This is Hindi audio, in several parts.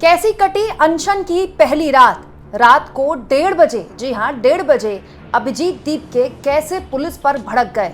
कैसी कटी अनशन की पहली रात। रात को 1:30 बजे, जी हाँ 1:30 बजे अभिजीत दीपके कैसे पुलिस पर भड़क गए।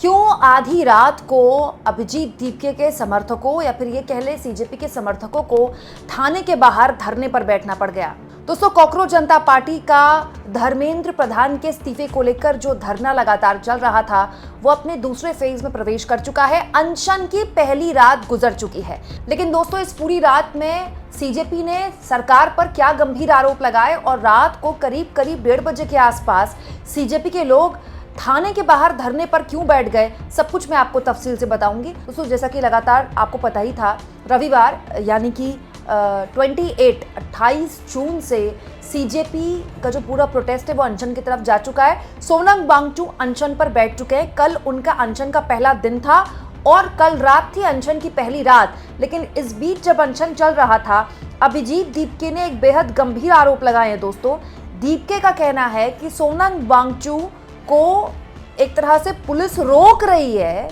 क्यों आधी रात को अभिजीत दीपके के समर्थकों या फिर ये कह ले सीजेपी के समर्थकों को थाने के बाहर धरने पर बैठना पड़ गया। दोस्तों, कॉकरोच जनता पार्टी का धर्मेंद्र प्रधान के इस्तीफे को लेकर जो धरना लगातार चल रहा था वो अपने दूसरे फेज में प्रवेश कर चुका है। अनशन की पहली रात गुजर चुकी है, लेकिन दोस्तों इस पूरी रात में सीजेपी ने सरकार पर क्या गंभीर आरोप लगाए और रात को करीब 1:30 बजे के आसपास सीजेपी के लोग थाने के बाहर धरने पर क्यों बैठ गए, सब कुछ मैं आपको तफसील से बताऊंगी। दोस्तों, जैसा कि लगातार आपको पता ही था, रविवार यानी कि 28 जून से सीजेपी का जो पूरा प्रोटेस्ट है वो अनशन की तरफ जा चुका है। सोनम वांगचुक अनशन पर बैठ चुके हैं। कल उनका अनशन का पहला दिन था और कल रात थी अनशन की पहली रात। लेकिन इस बीच जब अनशन चल रहा था, अभिजीत दीपके ने एक बेहद गंभीर आरोप लगाए हैं। दोस्तों, दीपके का कहना है कि सोनम वांगचुक को एक तरह से पुलिस रोक रही है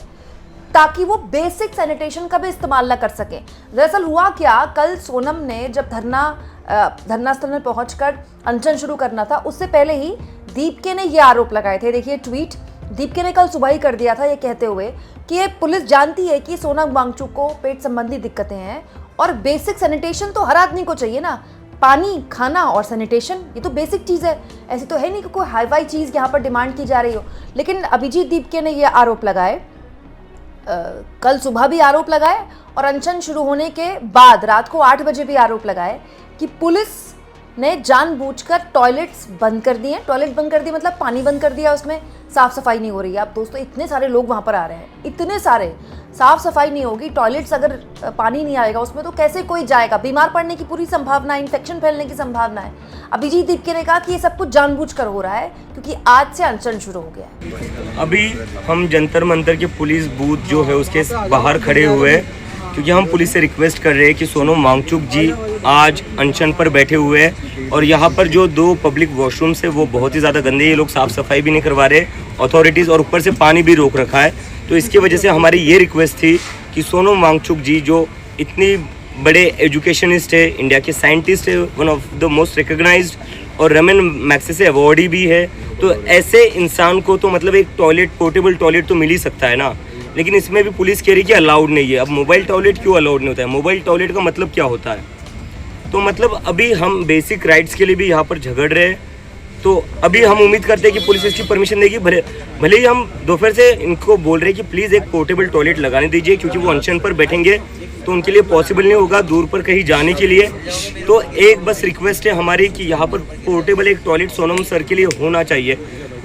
ताकि वो बेसिक सैनिटेशन का भी इस्तेमाल न कर सके। दरअसल हुआ क्या, कल सोनम ने जब धरना स्थल में पहुंचकर अनशन शुरू करना था, उससे पहले ही दीपके ने ये आरोप लगाए थे। देखिए ट्वीट दीपके ने कल सुबह ही कर दिया था, ये कहते हुए कि ये पुलिस जानती है कि सोनम वांगचुक को पेट संबंधी दिक्कतें हैं और बेसिक सैनिटेशन तो हर आदमी को चाहिए ना। पानी, खाना और सैनिटेशन, ये तो बेसिक चीज़ है। ऐसी तो है नहीं कि कोई हाई फाई चीज़ यहाँ पर डिमांड की जा रही हो। लेकिन अभिजीत दीपके ने ये आरोप लगाए, कल सुबह भी आरोप लगाए और अनशन शुरू होने के बाद रात को 8 बजे भी आरोप लगाए कि पुलिस ने जानबूझकर टॉयलेट्स बंद कर दिए। टॉयलेट बंद कर दिए मतलब पानी बंद कर दिया, उसमें साफ़ सफाई नहीं हो रही है। अब दोस्तों इतने सारे लोग वहाँ पर आ रहे हैं, इतने सारे, साफ़ सफाई नहीं होगी, टॉयलेट्स अगर पानी नहीं आएगा उसमें तो कैसे कोई जाएगा। बीमार पड़ने की पूरी संभावना है, इन्फेक्शन फैलने की संभावना है। अभिजीत दीपके ने कहा कि ये सब कुछ जानबूझकर हो रहा है क्योंकि आज से अनशन शुरू हो गया है। अभी हम जंतर मंतर के पुलिस बूथ जो है उसके बाहर खड़े हुए हैं क्योंकि हम पुलिस से रिक्वेस्ट कर रहे हैं कि सोनम वांगचुक जी आज अनशन पर बैठे हुए हैं और यहाँ पर जो 2 पब्लिक वॉशरूम्स है वो बहुत ही ज़्यादा गंदे, ये लोग साफ़ सफाई भी नहीं करवा रहे अथॉरिटीज़, और ऊपर से पानी भी रोक रखा है। तो इसकी वजह से हमारी ये रिक्वेस्ट थी कि सोनम वांगचुक जी जो इतनी बड़े एजुकेशनिस्ट है, इंडिया के साइंटिस्ट है, one of the most recognised और रमन मैग्सेसे अवार्डी भी है, तो ऐसे इंसान को तो मतलब एक टॉयलेट, पोर्टेबल टॉयलेट तो मिल ही सकता है ना। लेकिन इसमें भी पुलिस कह रही कि अलाउड नहीं है। अब मोबाइल टॉयलेट क्यों अलाउड नहीं होता है? मोबाइल टॉयलेट का मतलब क्या होता है? तो मतलब अभी हम बेसिक राइट्स के लिए भी यहाँ पर झगड़ रहे हैं। तो अभी हम उम्मीद करते हैं कि पुलिस इसकी परमिशन देगी। भले ही हम दोपहर से इनको बोल रहे हैं कि प्लीज़ एक पोर्टेबल टॉयलेट लगाने दीजिए क्योंकि वो अनशन पर बैठेंगे तो उनके लिए पॉसिबल नहीं होगा दूर पर कहीं जाने के लिए। तो एक बस रिक्वेस्ट है हमारी कि यहाँ पर पोर्टेबल एक टॉयलेट सोनम सर के लिए होना चाहिए,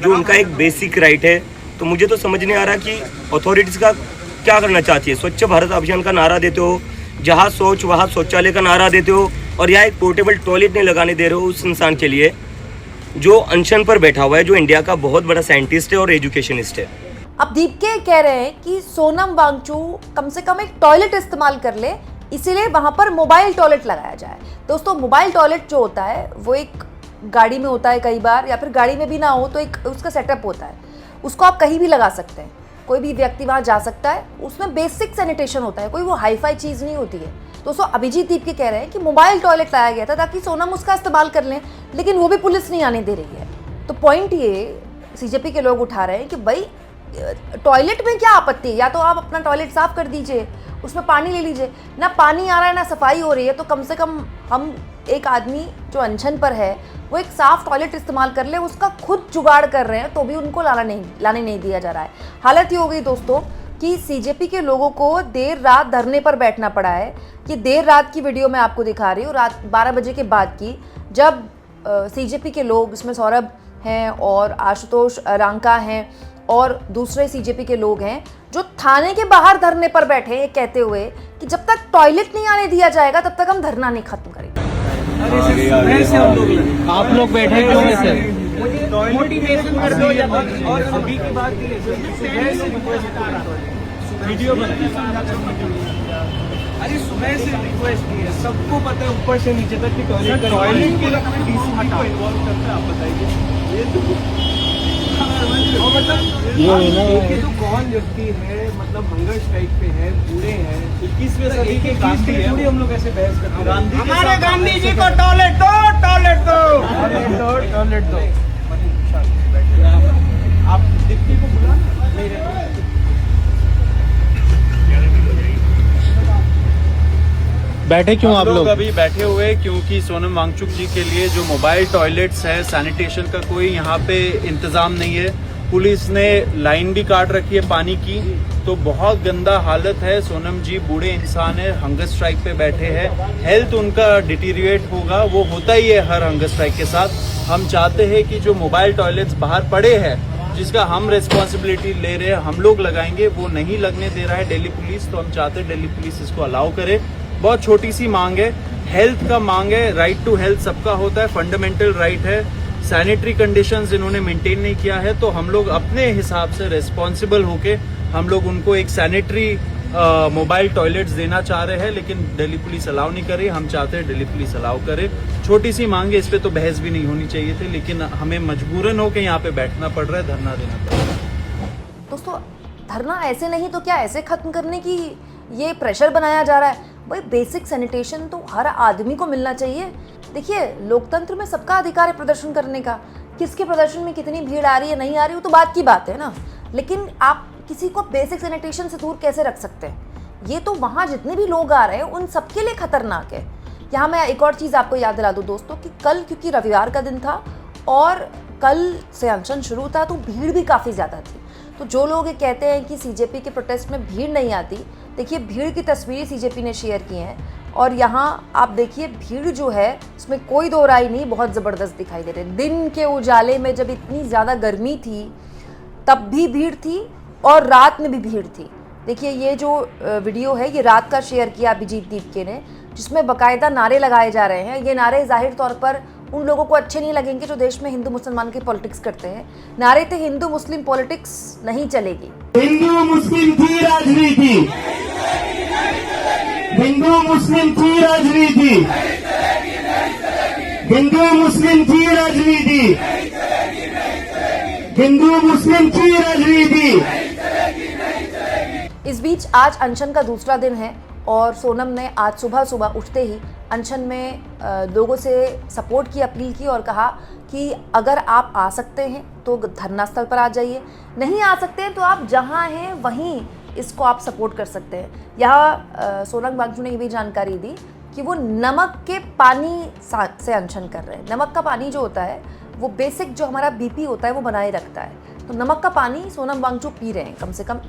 जो उनका एक बेसिक राइट है। तो मुझे तो समझ नहीं आ रहा कि अथॉरिटीज़ का क्या करना चाहती है। स्वच्छ भारत अभियान का नारा देते हो, जहाँ शौच वहाँ शौचालय का नारा देते हो, और यहाँ एक पोर्टेबल टॉयलेट नहीं लगाने दे रहे हो उस इंसान के लिए जो अनशन पर बैठा हुआ है, जो इंडिया का बहुत बड़ा साइंटिस्ट है और एजुकेशनिस्ट है। अब दीपके कह रहे हैं कि सोनम वांगचुक कम से कम एक टॉयलेट इस्तेमाल कर ले, इसीलिए वहाँ पर मोबाइल टॉयलेट लगाया जाए। दोस्तों, मोबाइल टॉयलेट जो होता है वो एक गाड़ी में होता है कई बार, या फिर गाड़ी में भी ना हो तो एक उसका सेटअप होता है, उसको आप कहीं भी लगा सकते हैं, कोई भी व्यक्ति वहाँ जा सकता है। उसमें बेसिक सैनिटेशन होता है, कोई वो हाई फाई चीज़ नहीं होती है। दोस्तों, अभिजीत दीपके कह रहे हैं कि मोबाइल टॉयलेट लाया गया था ताकि सोनम उसका इस्तेमाल कर लें, लेकिन वो भी पुलिस नहीं आने दे रही है। तो पॉइंट ये सीजेपी के लोग उठा रहे हैं कि भाई टॉयलेट में क्या आपत्ति है, या तो आप अपना टॉयलेट साफ कर दीजिए, उसमें पानी ले लीजिए। ना पानी आ रहा है ना सफाई हो रही है, तो कम से कम हम एक आदमी जो अनशन पर है वो एक साफ टॉयलेट इस्तेमाल कर ले, उसका खुद जुगाड़ कर रहे हैं तो भी उनको लाने नहीं दिया जा रहा है। हालत ये हो गई दोस्तों कि सीजेपी के लोगों को देर रात धरने पर बैठना पड़ा है। कि देर रात की वीडियो मैं आपको दिखा रही हूँ, रात 12 बजे के बाद की, जब सीजेपी के लोग, इसमें सौरभ हैं और आशुतोष रांका हैं और दूसरे सीजेपी के लोग हैं, जो थाने के बाहर धरने पर बैठे हैं कहते हुए कि जब तक टॉयलेट नहीं आने दिया जाएगा तब तक हम धरना नहीं खत्म करेंगे। आप लोग बैठे क्यों हैं सर? मोटिवेशन कर दो और अभी की बात वीडियो अरे सुबह से रिक्वेस्ट की है, सबको पता है ऊपर से नीचे तक की टॉयलेट के लिए डीसीपी को इन्वॉल्व करते हैं। आप बताइए। और मतलब ये तो कौन व्यक्ति है, मतलब हंगर स्ट्राइक पे है, बूढ़े हैं, 21वें सदी के गांधी है, थोड़ी हम लोग ऐसे बहस करते हैं। हमारे गांधी जी को टॉयलेट दो, टॉयलेट दो, टॉयलेट दो। आप डिप्टी को बुला बैठे क्यों आप लोग? अभी बैठे हुए क्योंकि सोनम वांगचुक जी के लिए जो मोबाइल टॉयलेट्स है, सैनिटेशन का कोई यहाँ पे इंतजाम नहीं है। पुलिस ने लाइन भी काट रखी है पानी की, तो बहुत गंदा हालत है। सोनम जी बूढ़े इंसान है, हंगर स्ट्राइक पे बैठे हैं, हेल्थ उनका डिटीरिएट होगा, वो होता ही है हर हंगर स्ट्राइक के साथ। हम चाहते हैं कि जो मोबाइल टॉयलेट्स बाहर पड़े हैं, जिसका हम रिस्पॉन्सिबिलिटी ले रहे हैं, हम लोग लगाएंगे, वो नहीं लगने दे रहा है दिल्ली पुलिस, तो हम चाहते हैं दिल्ली पुलिस इसको अलाउ करे। बहुत छोटी सी मांग है, हेल्थ का मांग है, राइट टू हेल्थ सबका होता है, फंडामेंटल राइट है। सैनिटरी कंडीशंस इन्होंने मेंटेन नहीं किया है, तो हम लोग अपने हिसाब से रिस्पॉन्सिबल होके हम लोग उनको एक सैनिटरी मोबाइल टॉयलेट्स देना चाह रहे हैं, लेकिन दिल्ली पुलिस अलाउ नहीं कर रही। हम चाहते हैं दिल्ली पुलिस अलाउ करे। छोटी सी मांग है, इस पे तो बहस भी नहीं होनी चाहिए थी, लेकिन हमें मजबूरन होकर यहाँ पे बैठना पड़ रहा है, धरना देना पड़ रहा है। दोस्तों, धरना ऐसे नहीं तो क्या ऐसे खत्म करने की ये प्रेशर बनाया जा रहा है? भाई बेसिक सैनिटेशन तो हर आदमी को मिलना चाहिए। देखिए, लोकतंत्र में सबका अधिकार है प्रदर्शन करने का। किसके प्रदर्शन में कितनी भीड़ आ रही है नहीं आ रही, वो तो बात की बात है ना। लेकिन आप किसी को बेसिक सैनिटेशन से दूर कैसे रख सकते हैं? ये तो वहाँ जितने भी लोग आ रहे हैं उन सबके लिए खतरनाक है। यहाँ मैं एक और चीज़ आपको याद दिला दूँ दोस्तों कि कल, क्योंकि रविवार का दिन था और कल से अनशन शुरू था, तो भीड़ भी काफ़ी ज़्यादा थी। तो जो लोग ये कहते हैं कि सीजेपी के प्रोटेस्ट में भीड़ नहीं आती, देखिए भीड़ की तस्वीरें सीजेपी ने शेयर की हैं और यहाँ आप देखिए भीड़ जो है उसमें कोई दो राय नहीं, बहुत ज़बरदस्त दिखाई दे रही है। दिन के उजाले में जब इतनी ज़्यादा गर्मी थी तब भी भीड़ थी और रात में भी भीड़ थी। देखिए ये जो वीडियो है ये रात का शेयर किया अभिजीत दीपके ने, जिसमें बाकायदा नारे लगाए जा रहे हैं। ये नारे जाहिर तौर पर उन लोगों को अच्छे नहीं लगेंगे जो देश में हिंदू मुसलमान की पॉलिटिक्स करते हैं। नारे थे हिंदू मुस्लिम पॉलिटिक्स नहीं चलेगी। हिंदू मुस्लिम की राजनीति, हिंदू मुस्लिम की राजनीति, हिंदू मुस्लिम की राजनीति, हिंदू मुस्लिम की राजनीति। इस बीच आज अनशन का दूसरा दिन है और सोनम ने आज सुबह उठते ही अनशन में लोगों से सपोर्ट की अपील की और कहा कि अगर आप आ सकते हैं तो धरना स्थल पर आ जाइए, नहीं आ सकते हैं तो आप जहां हैं वहीं इसको आप सपोर्ट कर सकते हैं। यहाँ सोनम वांगचुक ने ये भी जानकारी दी कि वो नमक के पानी से अनशन कर रहे हैं। नमक का पानी जो होता है वो बेसिक जो हमारा बीपी होता है वो बनाए रखता है, तो नमक का पानी सोनम वांगचुक पी रहे हैं। कम से कम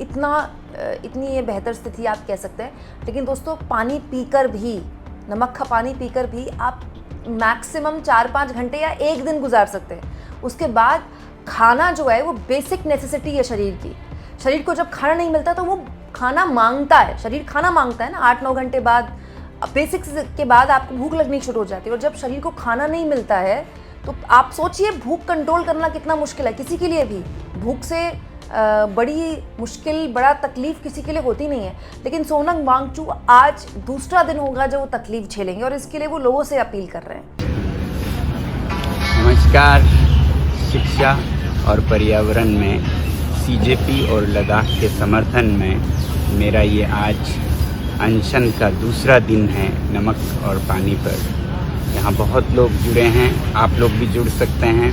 इतनी ये बेहतर स्थिति आप कह सकते हैं। लेकिन दोस्तों, पानी पीकर भी, नमक का पानी पीकर भी आप मैक्सिमम 4-5 घंटे या एक दिन गुजार सकते हैं। उसके बाद खाना जो है वो बेसिक नेसेसिटी है शरीर की। शरीर को जब खाना नहीं मिलता तो वो खाना मांगता है, शरीर खाना मांगता है ना। 8-9 घंटे बाद बेसिक्स के बाद आपको भूख लगनी शुरू हो जाती है, और जब शरीर को खाना नहीं मिलता है तो आप सोचिए भूख कंट्रोल करना कितना मुश्किल है। किसी के लिए भी भूख से बड़ी मुश्किल, बड़ा तकलीफ किसी के लिए होती नहीं है। लेकिन सोनम वांगचुक आज दूसरा दिन होगा जब वो तकलीफ झेलेंगे और इसके लिए वो लोगों से अपील कर रहे हैं। नमस्कार। शिक्षा और पर्यावरण में सीजेपी और लद्दाख के समर्थन में मेरा ये आज अनशन का दूसरा दिन है नमक और पानी पर। यहाँ बहुत लोग जुड़े हैं, आप लोग भी जुड़ सकते हैं।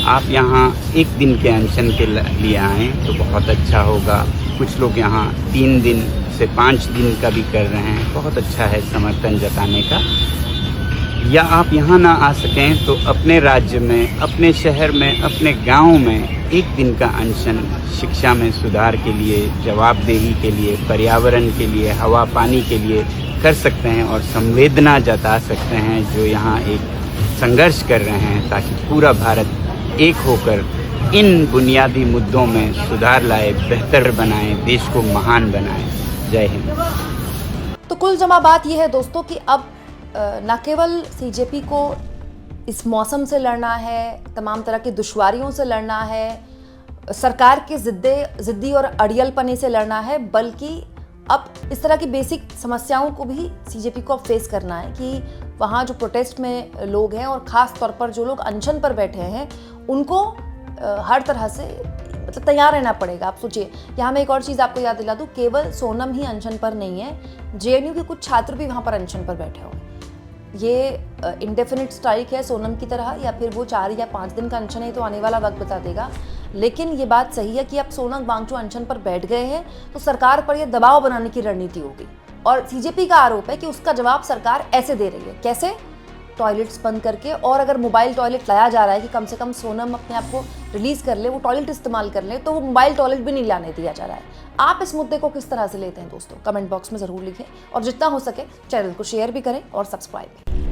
आप यहाँ एक दिन के अनशन के लिए आएँ तो बहुत अच्छा होगा। कुछ लोग यहाँ 3 दिन से 5 दिन का भी कर रहे हैं, बहुत अच्छा है समर्थन जताने का। या आप यहाँ ना आ सकें तो अपने राज्य में, अपने शहर में, अपने गांव में एक दिन का अनशन शिक्षा में सुधार के लिए, जवाबदेही के लिए, पर्यावरण के लिए, हवा पानी के लिए कर सकते हैं और संवेदना जता सकते हैं जो यहाँ एक संघर्ष कर रहे हैं, ताकि पूरा भारत एक होकर इन बुनियादी मुद्दों में सुधार लाए, बेहतर बनाए, देश को महान बनाए। जय हिंद। तो कुल जमा बात यह है दोस्तों कि अब न केवल सीजेपी को इस मौसम से लड़ना है, तमाम तरह की दुश्वारियों से लड़ना है, सरकार के ज़िद्दी और अड़ियलपने से लड़ना है, बल्कि अब इस तरह की बेसिक समस्याओं को भी सीजेपी को अब फेस करना है कि वहाँ जो प्रोटेस्ट में लोग हैं और ख़ास तौर पर जो लोग अनशन पर बैठे हैं उनको हर तरह से मतलब तैयार रहना पड़ेगा। आप सोचिए, यहाँ मैं एक और चीज़ आपको याद दिला दूँ, केवल सोनम ही अनशन पर नहीं है, जेएनयू के कुछ छात्र भी वहाँ पर अनशन पर बैठे हुए। ये इंडेफिनिट स्ट्राइक है सोनम की तरह, या फिर वो 4 या 5 दिन का अनशन है, तो आने वाला वक्त बता देगा। लेकिन ये बात सही है कि अब सोनम वांगचुक अनशन पर बैठ गए हैं तो सरकार पर यह दबाव बनाने की रणनीति होगी। और सीजेपी का आरोप है कि उसका जवाब सरकार ऐसे दे रही है, कैसे? टॉयलेट्स बंद करके, और अगर मोबाइल टॉयलेट लाया जा रहा है कि कम से कम सोनम अपने आप को रिलीज कर ले, वो टॉयलेट इस्तेमाल कर ले, तो वो मोबाइल टॉयलेट भी नहीं लाने दिया जा रहा है। आप इस मुद्दे को किस तरह से लेते हैं दोस्तों, कमेंट बॉक्स में ज़रूर लिखें, और जितना हो सके चैनल को शेयर भी करें और सब्सक्राइब भी।